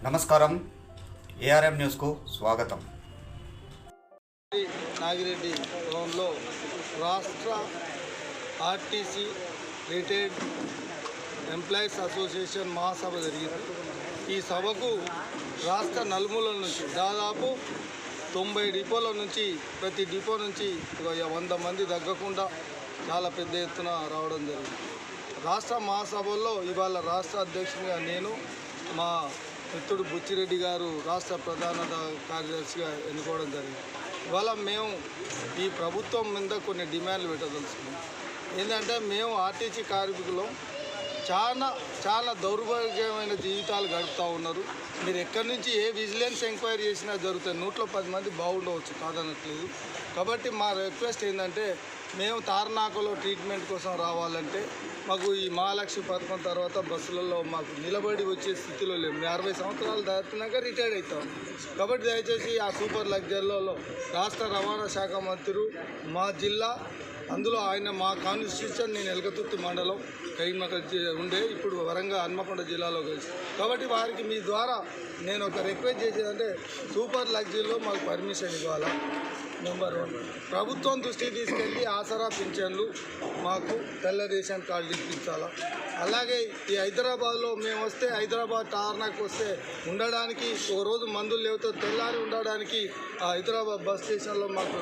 నమస్కారం, ఏఆర్ఎం న్యూస్కు స్వాగతం. నాగిరెడ్డి భవన్లో రాష్ట్ర ఆర్టీసీ రిటైర్డ్ ఎంప్లాయీస్ అసోసియేషన్ మహాసభ జరిగింది. ఈ సభకు రాష్ట్ర నలుమూలల నుంచి దాదాపు 90 డిపోల నుంచి ప్రతి డిపో నుంచి 100 మంది తగ్గకుండా చాలా పెద్ద ఎత్తున రావడం జరిగింది. రాష్ట్ర మహాసభల్లో ఇవాళ రాష్ట్ర అధ్యక్షునిగా నేను, మా మిత్రుడు బుచ్చిరెడ్డి గారు రాష్ట్ర ప్రధాన కార్యదర్శిగా ఎన్నుకోవడం జరిగింది. ఇవాళ మేము ఈ ప్రభుత్వం మీద కొన్ని డిమాండ్లు పెట్టదలుచుకున్నాం. ఏంటంటే మేము ఆర్టీసీ కార్మికులం చాలా దౌర్భాగ్యమైన జీవితాలు గడుపుతూ ఉన్నారు. మీరు ఎక్కడి నుంచి ఏ విజిలెన్స్ ఎంక్వైరీ చేసినా జరుగుతుంది. 110 మంది బాగుండవచ్చు, కాదనట్లేదు. కాబట్టి మా రిక్వెస్ట్ ఏంటంటే మేము తార్నాకలో ట్రీట్మెంట్ కోసం రావాలంటే మాకు ఈ మహాలక్ష్మి పథకం తర్వాత బస్సులలో మాకు నిలబడి వచ్చే స్థితిలో లేవు. 60 సంవత్సరాలు దాటినాక రిటైర్డ్ అవుతాం. కాబట్టి దయచేసి ఆ సూపర్ లగ్జరీలలో రాష్ట్ర రవాణా శాఖ మంత్రి మా జిల్లా, అందులో ఆయన మా కాన్స్టిట్యూషన్, నేను ఎలగతుర్తి మండలం కరీంనగర్ ఉండే, ఇప్పుడు వరంగల్ హన్మకొండ జిల్లాలో కలిసి. కాబట్టి వారికి మీ ద్వారా నేను ఒక రిక్వెస్ట్ చేసేదంటే సూపర్ లగ్జరీలో మాకు పర్మిషన్ ఇవ్వాలా. నెంబర్ 1, ప్రభుత్వం దృష్టికి తీసుకెళ్ళి ఆసరా పింఛన్లు మాకు తెల్ల రేషన్ కార్డు ఇప్పించాలా. అలాగే ఈ హైదరాబాద్లో మేము వస్తే, హైదరాబాద్ టార్నాకు వస్తే ఉండడానికి ఒక రోజు మందులు లేవుతో తెల్లారి ఉండడానికి హైదరాబాద్ బస్ స్టేషన్లో మాకు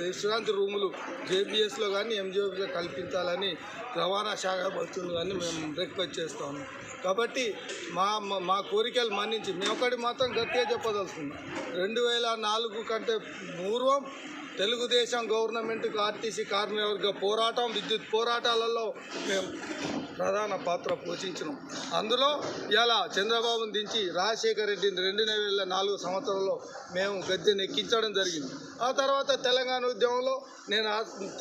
విశ్రాంతి రూములు జేబీఎస్లో కానీ ఎంజీఓలో కల్పించాలని రవాణా శాఖ మంత్రులు కానీ మేము రిక్వెస్ట్ చేస్తాము. కాబట్టి మా కోరికలు మన్నించి మేము ఒకటి మాత్రం గట్టిగా చెప్పదలుచుకున్నాం. 2004 కంటే పూర్వం తెలుగుదేశం గవర్నమెంట్కి ఆర్టీసీ కార్మికవర్గ పోరాటం, విద్యుత్ పోరాటాలలో మేము ప్రధాన పాత్ర పోషించినాం. అందులో ఇలా చంద్రబాబును దించి రాజశేఖర రెడ్డిని 2004 సంవత్సరంలో మేము గద్దెను ఎక్కించడం జరిగింది. ఆ తర్వాత తెలంగాణ ఉద్యమంలో నేను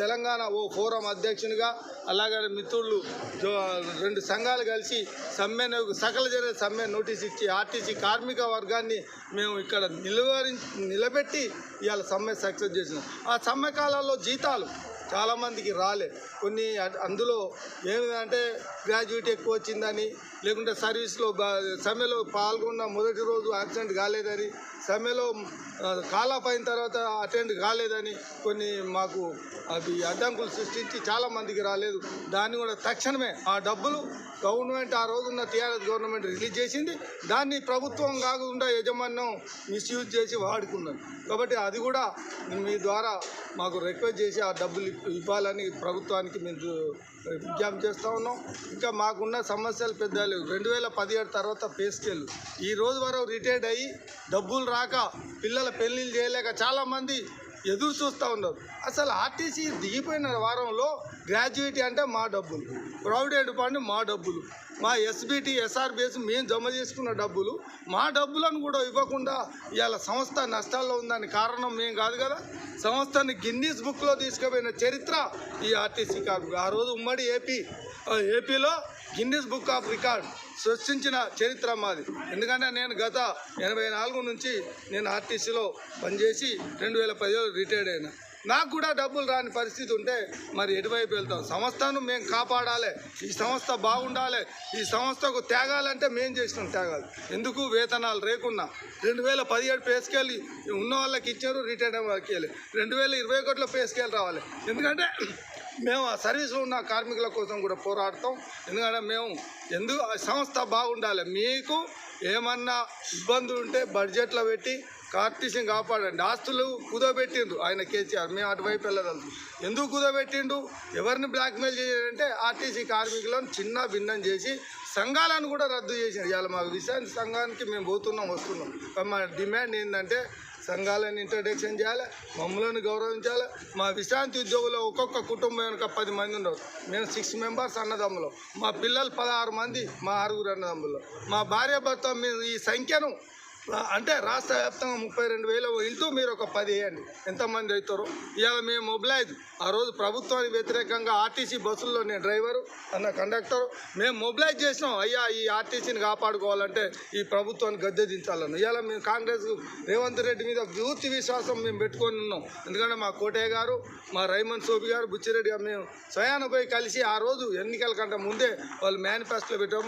తెలంగాణ ఫోరం అధ్యక్షునిగా, అలాగే మిత్రులు 2 సంఘాలు కలిసి సకల జన సమ్మె నోటీస్ ఇచ్చి ఆర్టీసీ కార్మిక వర్గాన్ని మేము ఇక్కడ నిలబెట్టి ఇవాళ సమ్మె సక్సెస్ చేసినాం. ఆ సమ్మె కాలాల్లో జీతాలు చాలామందికి రాలే. కొన్ని అందులో ఏమిటంటే గ్రాడ్యుయేట్ ఎక్కువ వచ్చిందని, లేకుంటే సర్వీస్లో సమ్మెలో పాల్గొన్న మొదటి రోజు యాబ్సెంట్ కాలేదని, సమ్మెలో కాలాప్ అయిన తర్వాత అటెండ్ కాలేదని కొన్ని మాకు అవి అడ్డంకులు సృష్టించి చాలామందికి రాలేదు. దాన్ని కూడా తక్షణమే ఆ డబ్బులు గవర్నమెంట్, ఆ రోజున్న టీఆర్ఎస్ గవర్నమెంట్ రిలీజ్ చేసింది. దాన్ని ప్రభుత్వం కాకుండా యజమాన్యం మిస్యూజ్ చేసి వాడుకున్నారు. కాబట్టి అది కూడా మీ ద్వారా మాకు రిక్వెస్ట్ చేసి ఆ డబ్బులు ఇవ్వాలని ప్రభుత్వానికి మేము విజ్ఞప్తి చేస్తూ ఉన్నాం. ఇంకా మాకున్న సమస్యలు పెద్ద లేవు. 2017 తర్వాత పే స్కేల్ ఈ రోజు వరకు రిటైర్డ్ అయ్యి డబ్బులు రాక పిల్లల పెళ్ళిళ్ళు చేయలేక చాలామంది ఎదురు చూస్తూ ఉన్నారు. అసలు ఆర్టీసీ దిగిపోయిన వారంలో గ్రాడ్యుయేటీ అంటే మా డబ్బులు, ప్రావిడెంట్ ఫండ్ మా డబ్బులు, మా ఎస్బిటి ఎస్ఆర్బిఎస్ మేము జమ చేసుకున్న డబ్బులు, మా డబ్బులను కూడా ఇవ్వకుండా ఇవాళ సంస్థ నష్టాల్లో ఉందని కారణం మేము కాదు కదా. సంస్థని గిన్నీస్ బుక్లో తీసుకుపోయిన చరిత్ర ఈ ఆర్టీసీ కార్మికులు. ఆ రోజు ఉమ్మడి ఏపీలో గిన్నీస్ బుక్ ఆఫ్ రికార్డ్ సృష్టించిన చరిత్ర మాది. ఎందుకంటే నేను గత 84 నుంచి నేను ఆర్టీసీలో పనిచేసి 2010లో రిటైర్డ్ అయినా. నాకు కూడా డబ్బులు రాని పరిస్థితి ఉంటే మరి ఎటువైపు వెళ్తాం? సంస్థను మేము కాపాడాలి, ఈ సంస్థ బాగుండాలి, ఈ సంస్థకు త్యాగాలంటే మేము చేసిన త్యాగాలు. ఎందుకు వేతనాలు లేకున్నా 2017 పే స్కేల్ ఉన్న వాళ్ళకి ఇచ్చారు, రిటైర్డ్ అయిన వాళ్ళకి ఇవ్వాలి. 2021లో పే స్కేల్ రావాలి. ఎందుకంటే మేము ఆ సర్వీస్లో ఉన్న కార్మికుల కోసం కూడా పోరాడతాం. ఎందుకంటే మేము సంస్థ బాగుండాలి. మీకు ఏమన్నా ఇబ్బందులు ఉంటే బడ్జెట్లో పెట్టి ఆర్టీసీని కాపాడండి. ఆస్తులు కుదోబెట్టిండు ఆయన కేసీఆర్, మేము అటువైపు వెళ్ళగలుగుతాం. ఎందుకు కుదోబెట్టిండు? ఎవరిని బ్లాక్మెయిల్ చేయాలంటే ఆర్టీసీ కార్మికులను చిన్న భిన్నం చేసి సంఘాలను కూడా రద్దు చేసిండు. ఇవాళ మా విశ్రాంతి సంఘానికి మేము వస్తున్నాం. మా డిమాండ్ ఏంటంటే సంఘాలను ఇంట్రడక్షన్ చేయాలి, మమ్మల్ని గౌరవించాలి. మా విశ్రాంతి ఉద్యోగులు ఒక్కొక్క కుటుంబం వెనుక 10 మంది ఉన్నారు. మేము 6 మెంబర్స్ అన్నదమ్ములు, మా పిల్లలు 16 మంది, మా 6 అన్నదమ్ములు, మా భార్య భర్త. మీరు ఈ సంఖ్యను అంటే రాష్ట్ర వ్యాప్తంగా 32,000 ఇంటూ మీరు ఒక 10 వేయండి, ఎంతమంది అవుతారో. ఇవాళ మేము మొబిలైజ్ ఆ రోజు ప్రభుత్వానికి వ్యతిరేకంగా ఆర్టీసీ బస్సుల్లో నేను డ్రైవరు అన్న కండక్టర్ మేము మొబిలైజ్ చేసినాం. అయ్యా ఈ ఆర్టీసీని కాపాడుకోవాలంటే ఈ ప్రభుత్వాన్ని గద్దె దించాలను. ఇవాళ మేము కాంగ్రెస్ రేవంత్ రెడ్డి మీద పూర్తి విశ్వాసం మేము పెట్టుకొని ఉన్నాం. ఎందుకంటే మా కోటయ్య గారు, మా రైమన్ సోబి గారు, బుచ్చిరెడ్డి గారు మేము స్వయాన పోయి కలిసి ఆ రోజు ఎన్నికల కంటే ముందే వాళ్ళు మేనిఫెస్టోలో పెట్టాం,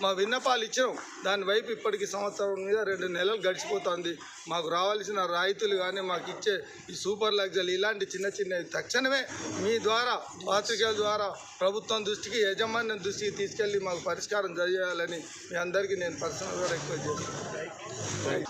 మా విన్నపాలు ఇచ్చినాం. దాని వైపు ఇప్పటికి సంవత్సరం మీద 2 నెలలు గడిచిపోతుంది. మాకు రావాల్సిన రాయితీలు కానీ మాకు ఇచ్చే ఈ సూపర్ లగ్జరీ ఇలాంటి చిన్న చిన్నవి తక్షణమే మీ ద్వారా పాత్రికేయుల ద్వారా ప్రభుత్వం దృష్టికి, యజమాన్యం దృష్టికి తీసుకెళ్ళి మాకు పరిష్కారం చేయాలని మీ అందరికీ నేను పర్సనల్గా రిక్వెస్ట్ చేస్తాను.